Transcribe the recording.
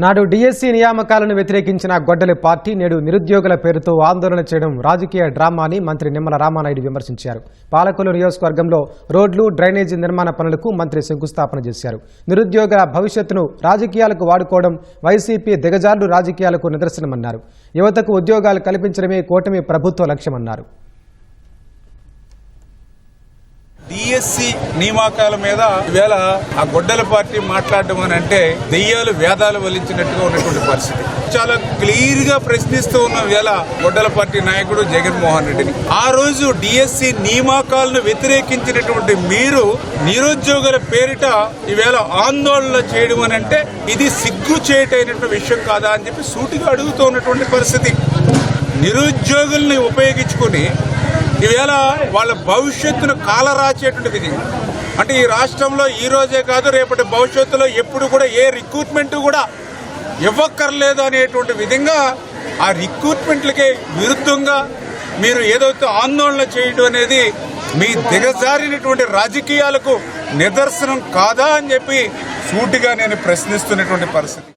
నాడు డిఎస్సి నియామకాలను వ్యతిరేకించిన గొడ్డలి పార్టీ నేడు నిరుద్యోగుల పేరుతో ఆందోళన చేయడం రాజకీయ డ్రామా అని మంత్రి నిమ్మల రామానాయుడు విమర్శించారు. పాలకొల్లు నియోజకవర్గంలో రోడ్లు, డ్రైనేజీ నిర్మాణ పనులకు మంత్రి శంకుస్థాపన చేశారు. నిరుద్యోగుల భవిష్యత్తును రాజకీయాలకు వాడుకోవడం వైసీపీ దిగజార్లు రాజకీయాలకు నిదర్శనమన్నారు. యువతకు ఉద్యోగాలు కల్పించడమే కూటమి ప్రభుత్వ లక్ష్యమన్నారు. డిఎస్సి నియామకాల మీద ఈవేళ ఆ గొడ్డల పార్టీ మాట్లాడడం అని అంటే దెయ్యాలు వేదాలు వలించినట్టుగా ఉన్నటువంటి పరిస్థితి. చాలా క్లియర్ గా ప్రశ్నిస్తూ ఉన్న వేళ గొడ్డల పార్టీ నాయకుడు జగన్మోహన్ రెడ్డిని ఆ రోజు డిఎస్సి నియామకాలను వ్యతిరేకించినటువంటి మీరు నిరుద్యోగుల పేరిట ఈవేళ ఆందోళన చేయడం అని అంటే ఇది సిగ్గు చేయటైనటువంటి విషయం కాదా అని చెప్పి సూటిగా అడుగుతూ ఉన్నటువంటి పరిస్థితి. నిరుద్యోగుల్ని ఉపయోగించుకుని ఈవేళ వాళ్ళ భవిష్యత్తును కాలరాచేటువంటి విధంగా అంటే ఈ రాష్ట్రంలో ఈ రోజే కాదు రేపటి భవిష్యత్తులో ఎప్పుడు కూడా ఏ రిక్రూట్మెంట్ కూడా ఇవ్వక్కర్లేదు అనేటువంటి విధంగా ఆ రిక్రూట్మెంట్లకి విరుద్ధంగా మీరు ఏదైతే ఆందోళన చేయడం అనేది మీ దిగజారినటువంటి రాజకీయాలకు నిదర్శనం కాదా అని చెప్పి సూటిగా నేను ప్రశ్నిస్తున్నటువంటి పరిస్థితి.